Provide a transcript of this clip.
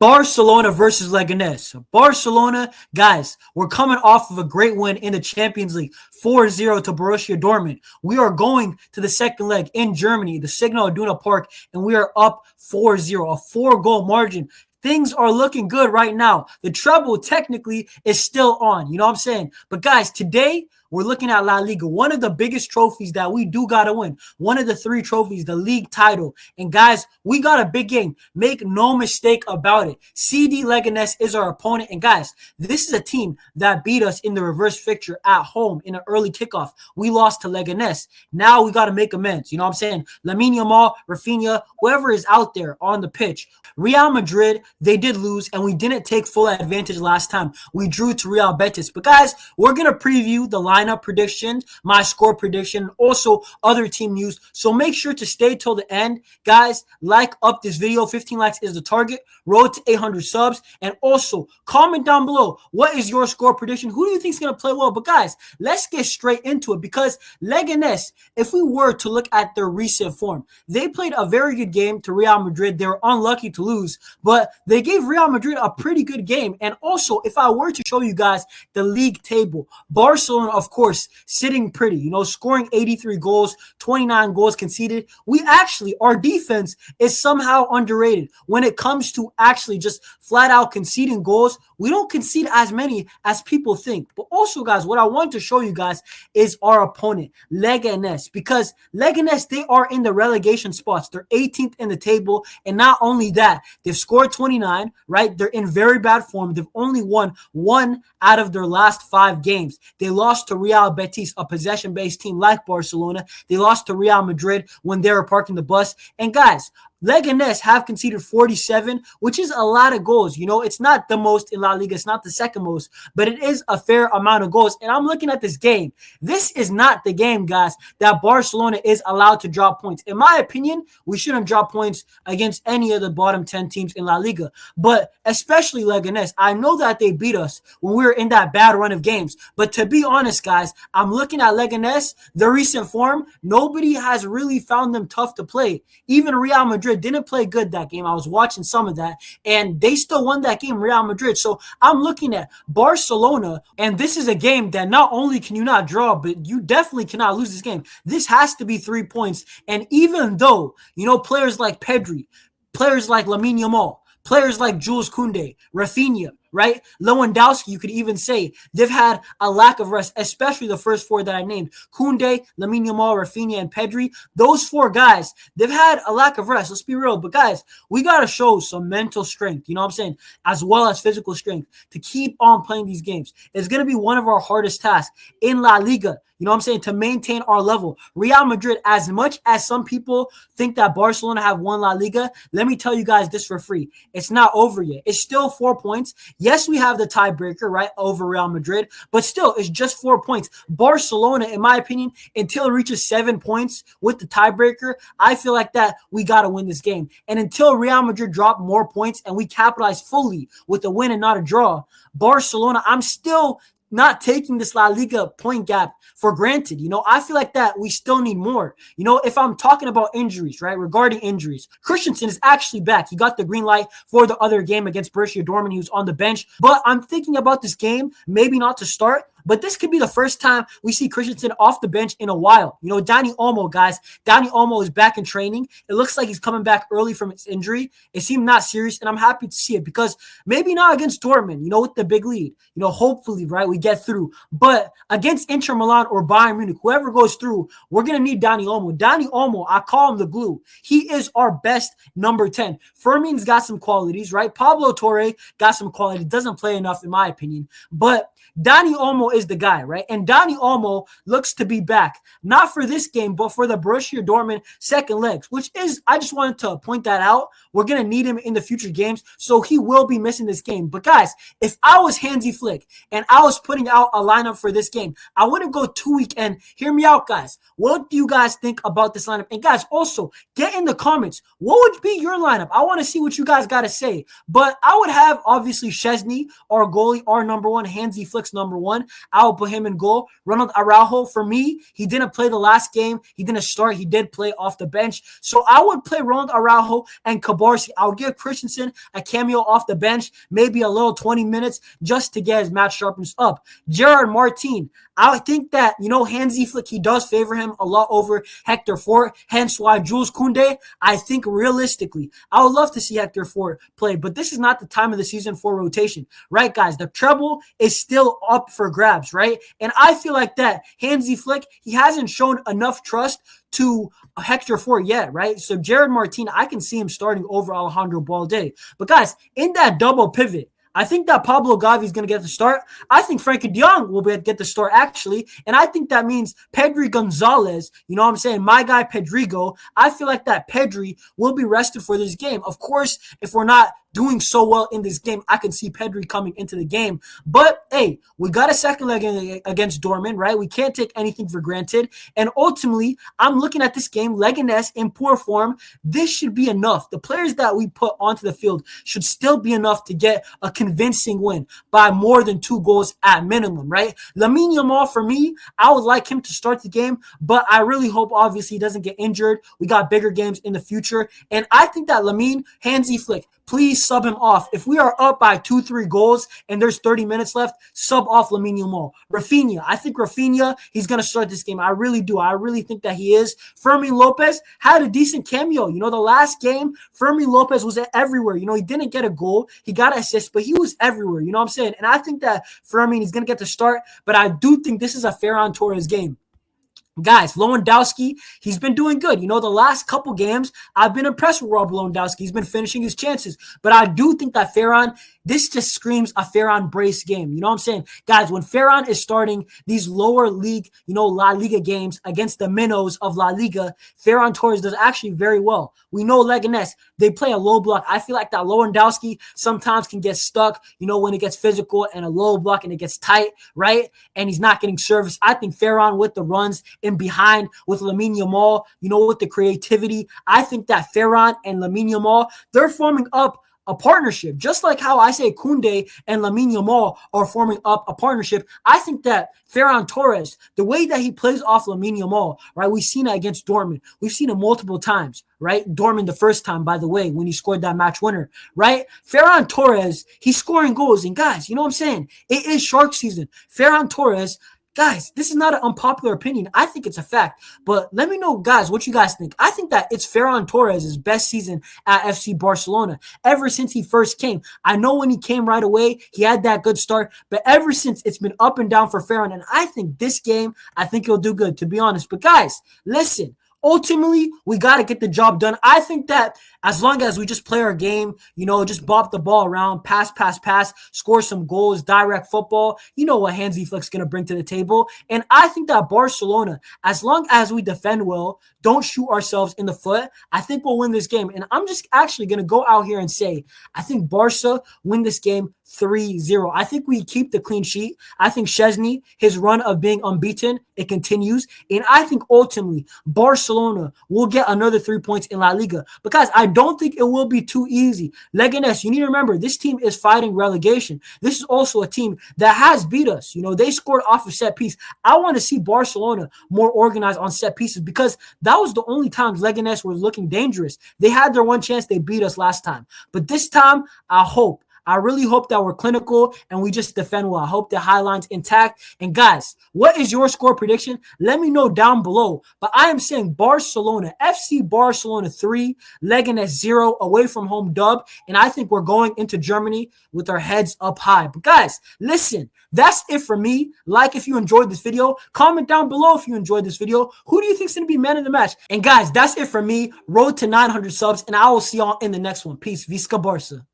Barcelona versus Leganes. Barcelona, guys, we're coming off of a great win in the Champions League, 4-0 to Borussia Dortmund. We are going to the second leg in Germany, the Signal Iduna Park, and we are up 4-0, a 4-goal margin. Things are looking good right now. The treble technically is still on. You know what I'm saying? But guys, today we're looking at La Liga, one of the biggest trophies that we do got to win. One of the 3 trophies, the league title. And guys, we got a big game. Make no mistake about it. CD Leganes is our opponent. And guys, this is a team that beat us in the reverse fixture at home in an early kickoff. We lost to Leganes. Now we got to make amends. You know what I'm saying? Lamine Yamal, Rafinha, whoever is out there on the pitch. Real Madrid, they did lose, and we didn't take full advantage last time. We drew to Real Betis. But guys, we're going to preview the lineup prediction, my score prediction, also other team news. So make sure to stay till the end. Guys, like up this video. 15 likes is the target. Road to 800 subs. And also comment down below, what is your score prediction? Who do you think is going to play well? But guys, let's get straight into it, because Leganes, if we were to look at their recent form, they played a very good game to Real Madrid. They were unlucky to lose, but they gave Real Madrid a pretty good game. And also, if I were to show you guys the league table, Barcelona, of course, sitting pretty, scoring 83 goals, 29 goals conceded. We actually, our defense is somehow underrated when it comes to actually just flat out conceding goals. We don't concede as many as people think. But also, guys, what I want to show you guys is our opponent, Leganes, because Leganes, they are in the relegation spots. They're 18th in the table. And not only that, they've scored 29, right? They're in very bad form. They've only won 1 out of their last 5 games. They lost to Real Betis, a possession-based team like Barcelona. They lost to Real Madrid when they were parking the bus. And guys, Leganes have conceded 47, which is a lot of goals. It's not the most in La Liga. It's not the second most, but it is a fair amount of goals. And I'm looking at this game. This is not the game, guys, that Barcelona is allowed to drop points. In my opinion, we shouldn't drop points against any of the bottom 10 teams in La Liga, but especially Leganes. I know that they beat us when we were in that bad run of games, but to be honest, guys, I'm looking at Leganes, their recent form. Nobody has really found them tough to play. Even Real Madrid didn't play good that game. I was watching some of that, and they still won that game, Real Madrid. So I'm looking at Barcelona, and this is a game that not only can you not draw, but you definitely cannot lose this game. This has to be 3 points. And even though, players like Pedri, players like Lamine Yamal, players like Jules Koundé, Rafinha, right? Lewandowski, you could even say they've had a lack of rest, especially the first 4 that I named. Koundé, Lamine Yamal, Rafinha, and Pedri. Those 4 guys, they've had a lack of rest. Let's be real. But guys, we got to show some mental strength, you know what I'm saying, as well as physical strength to keep on playing these games. It's going to be one of our hardest tasks in La Liga, you know what I'm saying, to maintain our level. Real Madrid, as much as some people think that Barcelona have won La Liga, let me tell you guys this for free. It's not over yet. It's still 4 points. Yes, we have the tiebreaker, right, over Real Madrid, but still, it's just 4 points. Barcelona, in my opinion, until it reaches 7 points with the tiebreaker, I feel like that we got to win this game. And until Real Madrid drop more points and we capitalize fully with a win and not a draw, Barcelona, I'm still not taking this La Liga point gap for granted. I feel like that we still need more. If I'm talking about injuries, right, regarding injuries, Christensen is actually back. He got the green light for the other game against Borussia Dortmund. He was on the bench, but I'm thinking about this game, maybe not to start, but this could be the first time we see Christensen off the bench in a while. Dani Olmo, guys. Dani Olmo is back in training. It looks like he's coming back early from his injury. It seemed not serious, and I'm happy to see it, because maybe not against Dortmund, with the big lead. Hopefully, right, we get through. But against Inter Milan or Bayern Munich, whoever goes through, we're going to need Dani Olmo. Dani Olmo, I call him the glue. He is our best number 10. Fermin's got some qualities, right? Pablo Torre got some quality. Doesn't play enough, in my opinion. But Dani Olmo is the guy, right? And Dani Olmo looks to be back, not for this game, but for the Borussia Dortmund second legs, which is, I just wanted to point that out. We're going to need him in the future games, so he will be missing this game. But guys, if I was Hansi Flick and I was putting out a lineup for this game, I wouldn't go too weak. And hear me out, guys. What do you guys think about this lineup? And guys, also get in the comments, what would be your lineup? I want to see what you guys got to say. But I would have, obviously, Szczesny, our goalie, our number 1, Hansi Flick's number 1. I will put him in goal. Ronald Araujo, for me, he didn't play the last game. He didn't start. He did play off the bench. So I would play Ronald Araujo and Cabarsi. I would give Christensen a cameo off the bench, maybe a little 20 minutes just to get his match sharpness up. Gerard Martin, I think that, Hansi Flick, he does favor him a lot over Hector Fort, hence why Jules Koundé, I think realistically, I would love to see Hector Fort play, but this is not the time of the season for rotation, right, guys? The treble is still up for grabs, right? And I feel like that Hansi Flick, he hasn't shown enough trust to Hector Fort yet, right? So Gerard Martin, I can see him starting over Alejandro Balde. But guys, in that double pivot, I think that Pablo Gavi is going to get the start. I think Frankie de Jong will get the start, actually. And I think that means Pedri Gonzalez, my guy Pedrigo, I feel like that Pedri will be rested for this game. Of course, if we're not doing so well in this game, I can see Pedri coming into the game. But, hey, we got a second leg against Dortmund, right? We can't take anything for granted. And ultimately, I'm looking at this game, Leganes in poor form. This should be enough. The players that we put onto the field should still be enough to get a convincing win by more than 2 goals at minimum, right? Lamine Yamal, for me, I would like him to start the game, but I really hope, obviously, he doesn't get injured. We got bigger games in the future. And I think that Lamine, Hansi Flick, please sub him off. If we are up by 2-3 goals and there's 30 minutes left, sub off Lamine Yamal. Rafinha, I think Rafinha, he's going to start this game. I really do. I really think that he is. Fermin Lopez had a decent cameo. The last game, Fermin Lopez was everywhere. He didn't get a goal. He got an assist, but he was everywhere. You know what I'm saying? And I think that Fermin is going to get the start, but I do think this is a Ferran Torres game. Guys, Lewandowski, he's been doing good. The last couple games, I've been impressed with Rob Lewandowski. He's been finishing his chances. But I do think that Ferran, this just screams a Ferran brace game. You know what I'm saying? Guys, when Ferran is starting these lower league, La Liga games against the minnows of La Liga, Ferran Torres does actually very well. We know Leganes, they play a low block. I feel like that Lewandowski sometimes can get stuck, when it gets physical and a low block and it gets tight, right? And he's not getting service. I think Ferran with the runs in behind with Lamine Yamal, with the creativity, I think that Ferran and Lamine Yamal, they're forming up a partnership. Just like how I say Koundé and Lamine Yamal are forming up a partnership, I think that Ferran Torres, the way that he plays off Lamine Yamal, right? We've seen it against Dortmund. We've seen it multiple times, right? Dortmund the first time, by the way, when he scored that match winner, right? Ferran Torres, he's scoring goals. And guys, you know what I'm saying? It is shark season. Ferran Torres, guys, this is not an unpopular opinion. I think it's a fact. But let me know, guys, what you guys think. I think that it's Ferran Torres' best season at FC Barcelona ever since he first came. I know when he came right away, he had that good start. But ever since, it's been up and down for Ferran. And I think this game, I think he'll do good, to be honest. But guys, listen. Ultimately, we got to get the job done. I think that as long as we just play our game, just bop the ball around, pass, score some goals, direct football, you know what Hansi Flick's going to bring to the table. And I think that Barcelona, as long as we defend well, don't shoot ourselves in the foot, I think we'll win this game. And I'm just actually going to go out here and say, I think Barca win this game 3-0. I think we keep the clean sheet. I think Szczesny, his run of being unbeaten, it continues. And I think ultimately Barcelona will get another 3 points in La Liga because I don't think it will be too easy. Leganes, you need to remember, this team is fighting relegation. This is also a team that has beat us. They scored off a set piece. I want to see Barcelona more organized on set pieces because that was the only times Leganes were looking dangerous. They had their one chance. They beat us last time. But this time, I really hope that we're clinical and we just defend well. I hope the high line's intact. And guys, what is your score prediction? Let me know down below. But I am saying Barcelona, FC Barcelona 3, Leganes 0, away from home dub. And I think we're going into Germany with our heads up high. But guys, listen, that's it for me. Like if you enjoyed this video. Comment down below if you enjoyed this video. Who do you think is going to be man of the match? And guys, that's it for me. Road to 900 subs. And I will see y'all in the next one. Peace. Visca Barca.